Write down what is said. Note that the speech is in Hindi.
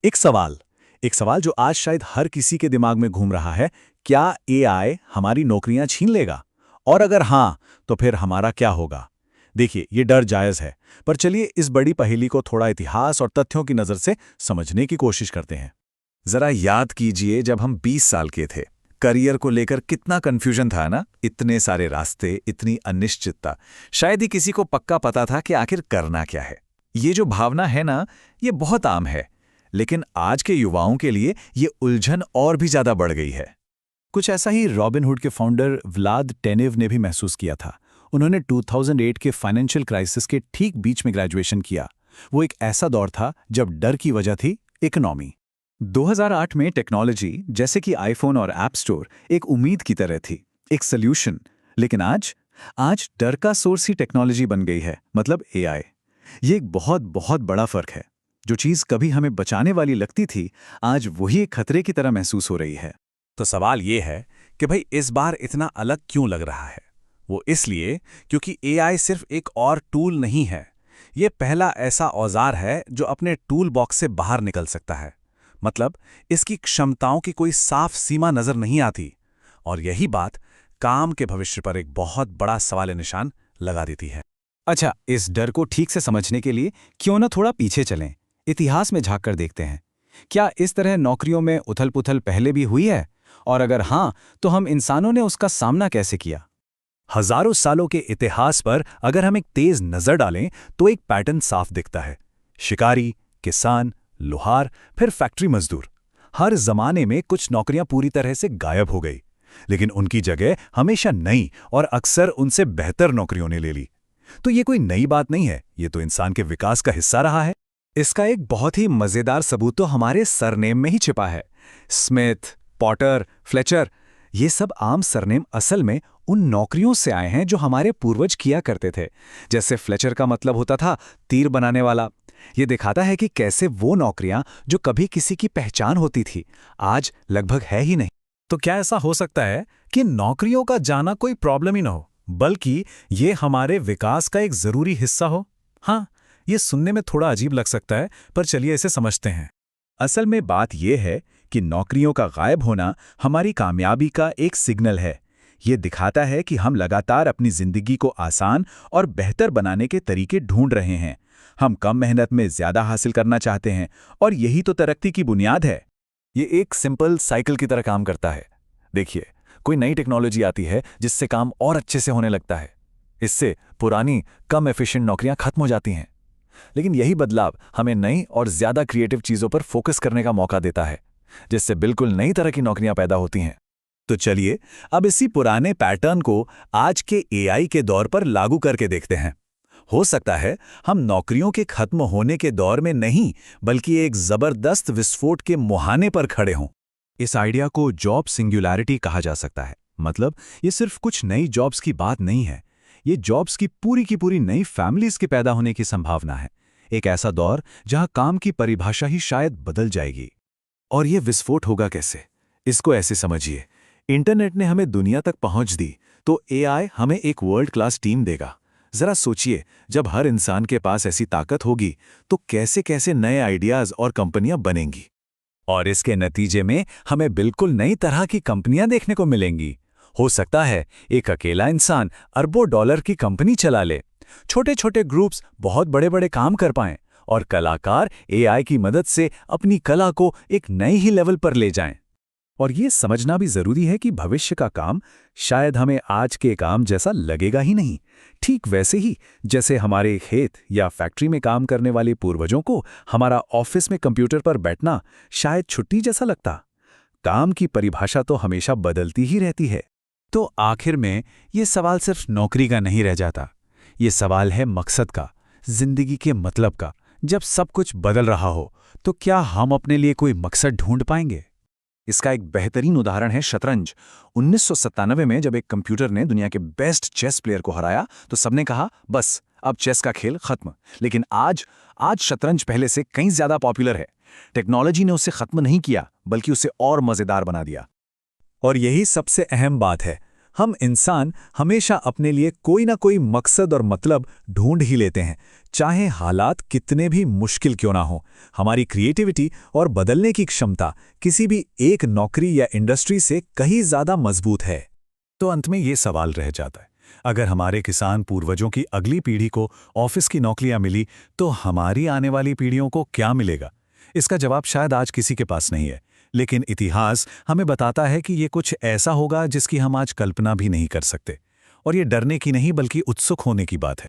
एक सवाल एक सवाल जो आज शायद हर किसी के दिमाग में घूम रहा है। क्या एआई हमारी नौकरियां छीन लेगा? और अगर हां, तो फिर हमारा क्या होगा? देखिए, ये डर जायज है, पर चलिए इस बड़ी पहेली को थोड़ा इतिहास और तथ्यों की नजर से समझने की कोशिश करते हैं। जरा याद कीजिए जब हम 20 साल के थे। करियर को लेकर कितना कंफ्यूजन था ना, इतने सारे रास्ते, इतनी अनिश्चितता। शायद ही किसी को पक्का पता था कि आखिर करना क्या है। ये जो भावना है ना, ये बहुत आम है। लेकिन आज के युवाओं के लिए ये उलझन और भी ज्यादा बढ़ गई है। कुछ ऐसा ही रॉबिनहुड के फाउंडर व्लाद टेनेव ने भी महसूस किया था। उन्होंने 2008 के फाइनेंशियल क्राइसिस के ठीक बीच में ग्रेजुएशन किया। वो एक ऐसा दौर था जब डर की वजह थी इकोनॉमी। 2008 में टेक्नोलॉजी जैसे कि आईफोन और ऐप स्टोर एक उम्मीद की तरह थी, एक सल्यूशन। लेकिन आज डर का सोर्स ही टेक्नोलॉजी बन गई है, मतलब एआई। ये एक बहुत बहुत बड़ा फर्क है। जो चीज़ कभी हमें बचाने वाली लगती थी, आज वही एक खतरे की तरह महसूस हो रही है। तो सवाल ये है कि भाई इस बार इतना अलग क्यों लग रहा है? वो इसलिए क्योंकि एआई सिर्फ एक और टूल नहीं है। ये पहला ऐसा औजार है जो अपने टूल बॉक्स से बाहर निकल सकता है। मतलब इसकी क्षमताओं की कोई साफ सीमा नजर नहीं आती। और यही बात काम के भविष्य पर एक बहुत बड़ा सवाल निशान लगा देती है। अच्छा, इस डर को ठीक से समझने के लिए क्यों न थोड़ा पीछे चलें, इतिहास में झांक कर देखते हैं। क्या इस तरह नौकरियों में उथल-पुथल पहले भी हुई है? और अगर हाँ, तो हम इंसानों ने उसका सामना कैसे किया? हजारों सालों के इतिहास पर अगर हम एक तेज नजर डालें तो एक पैटर्न साफ दिखता है। शिकारी, किसान, लोहार, फिर फैक्ट्री मजदूर। हर जमाने में कुछ नौकरियां पूरी तरह से गायब हो गई, लेकिन उनकी जगह हमेशा नई और अक्सर उनसे बेहतर नौकरियों ने ले ली। तो ये कोई नई बात नहीं है, ये तो इंसान के विकास का हिस्सा रहा है। इसका एक बहुत ही मजेदार सबूत तो हमारे सरनेम में ही छिपा है। स्मिथ, पॉटर, फ्लेचर, ये सब आम सरनेम असल में उन नौकरियों से आए हैं जो हमारे पूर्वज किया करते थे। जैसे फ्लेचर का मतलब होता था तीर बनाने वाला। ये दिखाता है कि कैसे वो नौकरियां जो कभी किसी की पहचान होती थी, आज लगभग है ही नहीं। तो क्या ऐसा हो सकता है कि नौकरियों का जाना कोई प्रॉब्लम ही ना हो, बल्कि ये हमारे विकास का एक जरूरी हिस्सा हो? हाँ, ये सुनने में थोड़ा अजीब लग सकता है, पर चलिए इसे समझते हैं। असल में बात यह है कि नौकरियों का गायब होना हमारी कामयाबी का एक सिग्नल है। ये दिखाता है कि हम लगातार अपनी जिंदगी को आसान और बेहतर बनाने के तरीके ढूंढ रहे हैं। हम कम मेहनत में ज्यादा हासिल करना चाहते हैं, और यही तो तरक्की की बुनियाद है। ये एक सिंपल साइकिल की तरह काम करता है। देखिए, कोई नई टेक्नोलॉजी आती है जिससे काम और अच्छे से होने लगता है। इससे पुरानी कम एफिशिएंट नौकरियां खत्म हो जाती हैं। लेकिन यही बदलाव हमें नई और ज्यादा क्रिएटिव चीजों पर फोकस करने का मौका देता है, जिससे बिल्कुल नई तरह की नौकरियां पैदा होती हैं। तो चलिए अब इसी पुराने पैटर्न को आज के एआई के दौर पर लागू करके देखते हैं। हो सकता है हम नौकरियों के खत्म होने के दौर में नहीं, बल्कि एक जबरदस्त विस्फोट के मुहाने पर खड़े हों। इस आइडिया को जॉब सिंगुलैरिटी कहा जा सकता है। मतलब ये सिर्फ कुछ नई जॉब्स की बात नहीं है, ये जॉब्स की पूरी नई फैमिलीज के पैदा होने की संभावना है। एक ऐसा दौर जहां काम की परिभाषा ही शायद बदल जाएगी। और ये विस्फोट होगा कैसे? इसको ऐसे समझिए, इंटरनेट ने हमें दुनिया तक पहुंच दी, तो एआई हमें एक वर्ल्ड क्लास टीम देगा। जरा सोचिए, जब हर इंसान के पास ऐसी ताकत होगी, तो कैसे कैसे नए आइडियाज और कंपनियां बनेंगी। और इसके नतीजे में हमें बिल्कुल नई तरह की कंपनियां देखने को मिलेंगी। हो सकता है एक अकेला इंसान अरबों डॉलर की कंपनी चला ले, छोटे छोटे ग्रुप्स बहुत बड़े बड़े काम कर पाएं, और कलाकार एआई की मदद से अपनी कला को एक नए ही लेवल पर ले जाएं। और ये समझना भी जरूरी है कि भविष्य का काम शायद हमें आज के काम जैसा लगेगा ही नहीं। ठीक वैसे ही जैसे हमारे खेत या फैक्ट्री में काम करने वाले पूर्वजों को हमारा ऑफिस में कंप्यूटर पर बैठना शायद छुट्टी जैसा लगता। काम की परिभाषा तो हमेशा बदलती ही रहती है। तो आखिर में ये सवाल सिर्फ नौकरी का नहीं रह जाता, ये सवाल है मकसद का, जिंदगी के मतलब का। जब सब कुछ बदल रहा हो, तो क्या हम अपने लिए कोई मकसद ढूंढ पाएंगे? इसका एक बेहतरीन उदाहरण है शतरंज। 1997 में जब एक कंप्यूटर ने दुनिया के बेस्ट चेस प्लेयर को हराया, तो सबने कहा बस अब चेस का खेल खत्म। लेकिन आज शतरंज पहले से कहीं ज्यादा पॉपुलर है। टेक्नोलॉजी ने उसे खत्म नहीं किया, बल्कि उसे और मजेदार बना दिया। और यही सबसे अहम बात है, हम इंसान हमेशा अपने लिए कोई ना कोई मकसद और मतलब ढूंढ ही लेते हैं, चाहे हालात कितने भी मुश्किल क्यों ना हो, हमारी क्रिएटिविटी और बदलने की क्षमता किसी भी एक नौकरी या इंडस्ट्री से कहीं ज़्यादा मजबूत है। तो अंत में ये सवाल रह जाता है, अगर हमारे किसान पूर्वजों की अगली पीढ़ी को ऑफिस की नौकरियां मिली तो हमारी आने वाली पीढ़ियों को क्या मिलेगा? इसका जवाब शायद आज किसी के पास नहीं है, लेकिन इतिहास हमें बताता है कि ये कुछ ऐसा होगा जिसकी हम आज कल्पना भी नहीं कर सकते। और ये डरने की नहीं बल्कि उत्सुक होने की बात है।